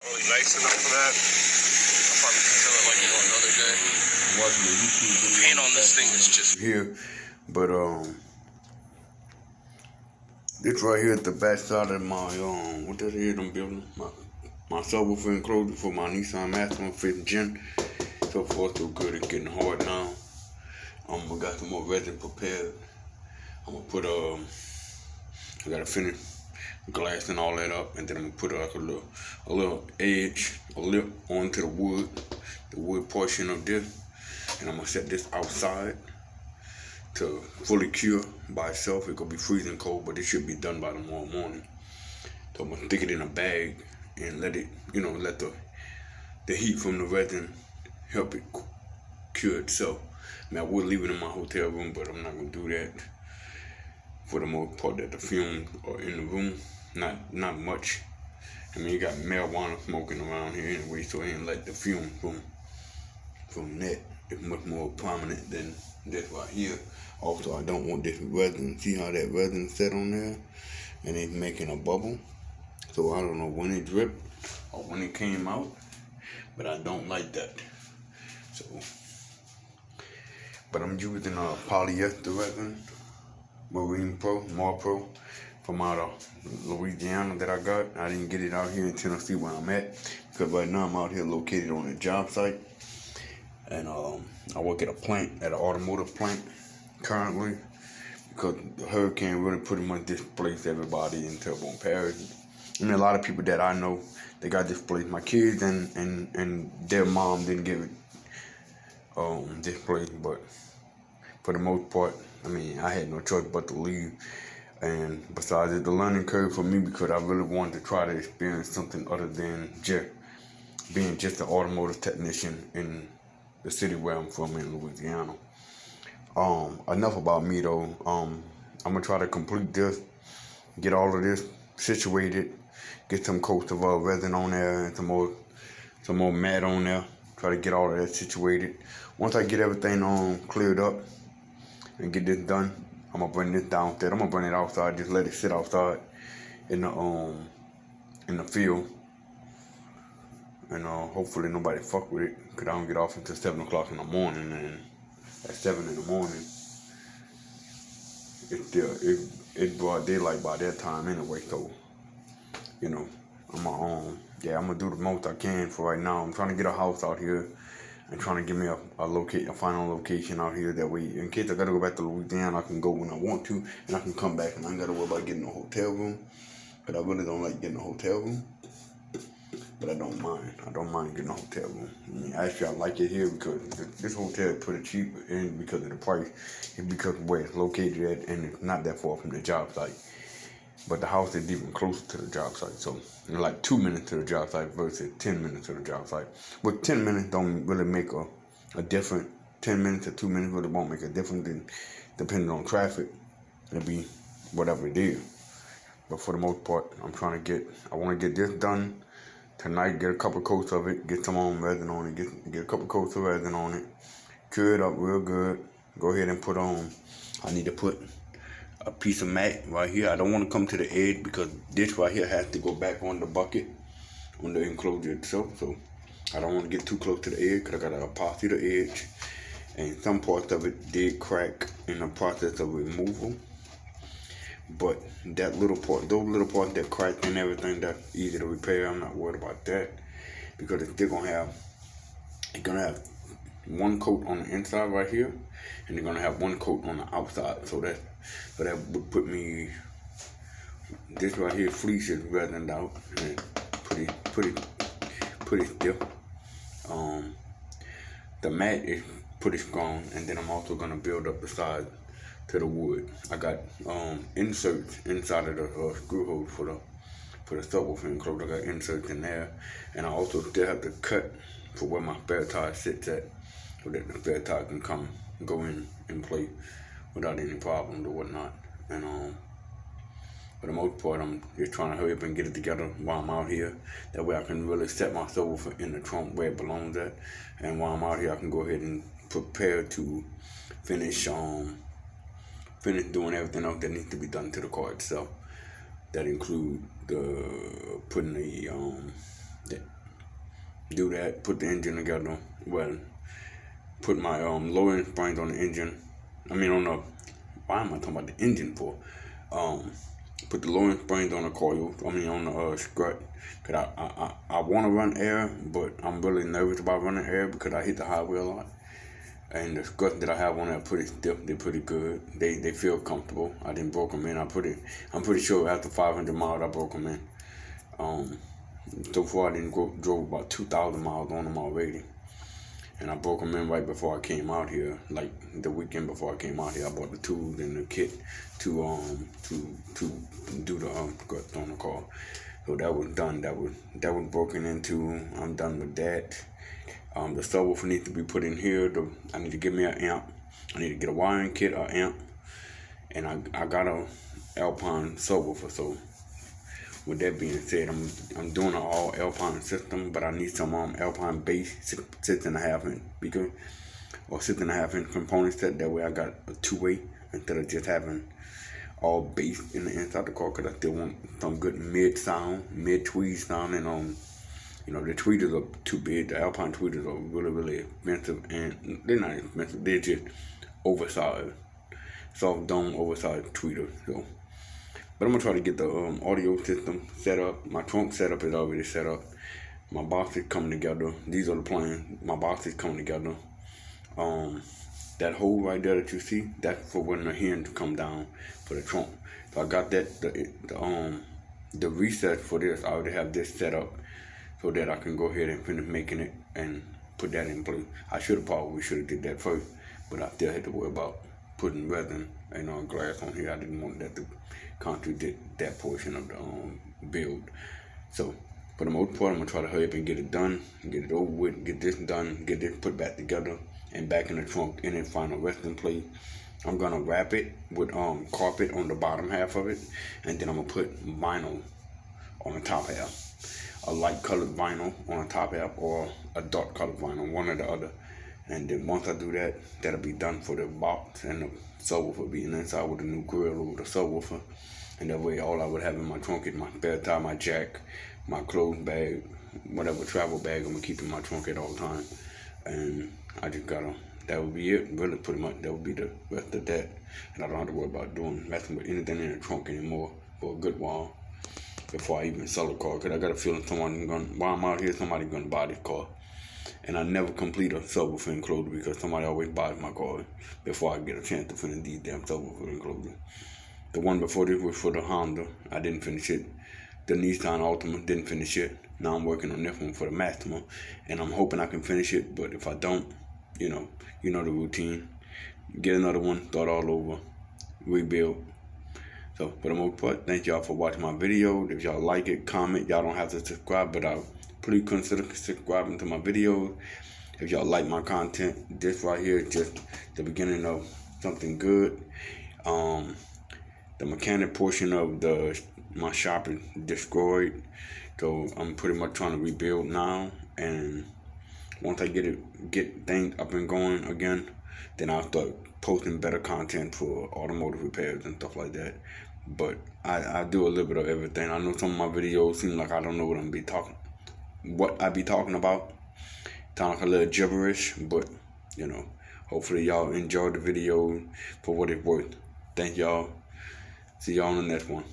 Really nice enough for that. I'll probably just kill it like another day. Watching the YouTube video. Paint on this thing is just here, but this right here at the back side of my what that is I'm building my subwoofer enclosure for my Nissan Maxima 5th gen. So far so good. It's getting hard now. I got some more resin prepared. I'm gonna put I gotta finish glass and all that up, and then I'm gonna put like a little edge, a lip onto the wood portion of this, and I'm gonna set this outside to fully cure by itself. It's gonna be freezing cold, but it should be done by tomorrow morning. So I'm gonna stick it in a bag and let it, let the heat from the resin help it cure itself. I mean, I would leave it in my hotel room, but I'm not gonna do that. For the most part, that the fumes are in the room, not much. I mean, you got marijuana smoking around here anyway, so it ain't like the fume from that is much more prominent than this right here. Also, I don't want this resin. See how that resin set on there, and it's making a bubble. So I don't know when it dripped or when it came out, but I don't like that. So, but I'm using polyester resin, Marine Pro, More Pro, from out of Louisiana that I got. I didn't get it out here in Tennessee where I'm at, because right now I'm out here located on a job site, and I work at an automotive plant currently, because the hurricane really pretty much displaced everybody in Terrebonne Parish. I mean, a lot of people that I know, they got displaced. My kids and their mom didn't get it displaced, but for the most part, I mean, I had no choice but to leave. And besides, it's a learning curve for me, because I really wanted to try to experience something other than just being just an automotive technician in the city where I'm from in Louisiana. Enough about me though. I'm gonna try to complete this, get all of this situated, get some coats of resin on there and some more mat on there. Try to get all of that situated. Once I get everything cleared up and get this done, I'm gonna bring this downstairs. I'm gonna bring it outside. Just let it sit outside in the field, and hopefully nobody fuck with it, cause I don't get off until 7 o'clock in the morning, and at 7 in the morning, it's broad daylight by that time anyway. So I'm gonna do the most I can for right now. I'm trying to get a house out here and trying to give me a final location out here. That way, in case I gotta go back to Louisiana, I can go when I want to, and I can come back, and I ain't gotta worry about getting a hotel room. But I really don't like getting a hotel room. But I don't mind. I don't mind getting a hotel room. I mean, actually, I like it here because this hotel is pretty cheap, and because of the price, and because of where it's located at, and it's not that far from the job site. But the house is even closer to the job site, so like 2 minutes to the job site versus 10 minutes to the job site. But 10 minutes don't really make a difference. 10 minutes or 2 minutes really won't make a difference, depending on traffic. It'll be whatever it is. But for the most part, I want to get this done tonight, get a couple coats of it, get some resin on it, get a couple coats of resin on it, cure it up real good. Go ahead and I need to put a piece of mat right here. I don't want to come to the edge, because this right here has to go back on the bucket, on the enclosure itself. So I don't want to get too close to the edge, because I got to epoxy the edge, and some parts of it did crack in the process of removal. But those little parts that cracked and everything, that's easy to repair. I'm not worried about that, because it's still gonna have one coat on the inside right here, and they're gonna have one coat on the outside. So that would put me, this right here, fleece is resined out and pretty stiff. The mat is pretty strong, and then I'm also gonna build up the side to the wood. I got inserts inside of the screw holes for the subwoofer enclosure. I got inserts in there, and I also still have to cut for where my spare tire sits at, so that the spare tire can go in place without any problems or whatnot. And for the most part, I'm just trying to hurry up and get it together while I'm out here. That way I can really set my subwoofer in the trunk where it belongs at, and while I'm out here, I can go ahead and prepare to finish doing everything else that needs to be done to the car itself. That include putting the do that, put the engine together. Well, put my low end springs on the engine. I mean on the, why am I talking about the engine for? Put the low end springs on the coil. I mean on the strut. Cause I want to run air, but I'm really nervous about running air because I hit the highway a lot. And the struts that I have on there are pretty stiff. They're pretty good. They feel comfortable. I didn't broke them in. I'm pretty sure after 500 miles I broke them in. So far I didn't drove about 2,000 miles on them already. And I broke them in right before I came out here, like the weekend before I came out here. I bought the tools and the kit to do the struts on the car. So that was done. That was broken into. I'm done with that. The subwoofer needs to be put in here. I need to get me an amp. I need to get a wiring kit, an amp, and I got a Alpine subwoofer. So with that being said, I'm doing an all Alpine system, but I need some Alpine bass 6.5 inch speaker or 6.5 inch component set. That way I got a two-way instead of just having all bass in the inside the car. Cause I still want some good mid tweed sound, and you know, the tweeters are too big. The Alpine tweeters are really, really expensive, and they're not expensive. They're just oversized, soft dome oversized tweeters. So, but I'm gonna try to get the audio system set up. My trunk setup is already set up. My box is coming together. These are the plans. My box is coming together. That hole right there that you see, that's for when the hinge come down for the trunk. So I got that the reset for this. I already have this set up, so that I can go ahead and finish making it and put that in place. I should have did that first, but I still had to worry about putting resin and glass on here. I didn't want that to contradict that portion of the build. So for the most part, I'm gonna try to hurry up and get it done, get it over with, get this done, get this put back together and back in the trunk in its final resting place. I'm gonna wrap it with carpet on the bottom half of it, and then I'm gonna put vinyl on the top half. A light colored vinyl on the top half or a dark colored vinyl, one or the other. And then once I do that, that'll be done for the box, and the subwoofer being inside with the new grill over the subwoofer. And that way all I would have in my trunk is my spare tire, my jack, my clothes bag, whatever travel bag I'm gonna keep in my trunk at all times. And I just that would be it, really pretty much. That would be the rest of that. And I don't have to worry about messing with anything in the trunk anymore for a good while before I even sell the car. Cause I got a feeling while I'm out here, somebody's gonna buy this car. And I never complete a subwoofer enclosure because somebody always buys my car before I get a chance to finish these damn subwoofer enclosure. The one before this was for the Honda. I didn't finish it. The Nissan Altima, didn't finish it. Now I'm working on this one for the Maxima, and I'm hoping I can finish it. But if I don't, you know the routine. Get another one, start all over, rebuild. So for the most part, thank y'all for watching my video. If y'all like it, comment. Y'all don't have to subscribe, but please consider subscribing to my videos. If y'all like my content, this right here is just the beginning of something good. The mechanic portion of my shop is destroyed, so I'm pretty much trying to rebuild now. And once I get things up and going again, then I'll start posting better content for automotive repairs and stuff like that. But I do a little bit of everything. I know some of my videos seem like I don't know what I be talking about. Sound like a little gibberish, but hopefully y'all enjoy the video for what it's worth. Thank y'all. See y'all on the next one.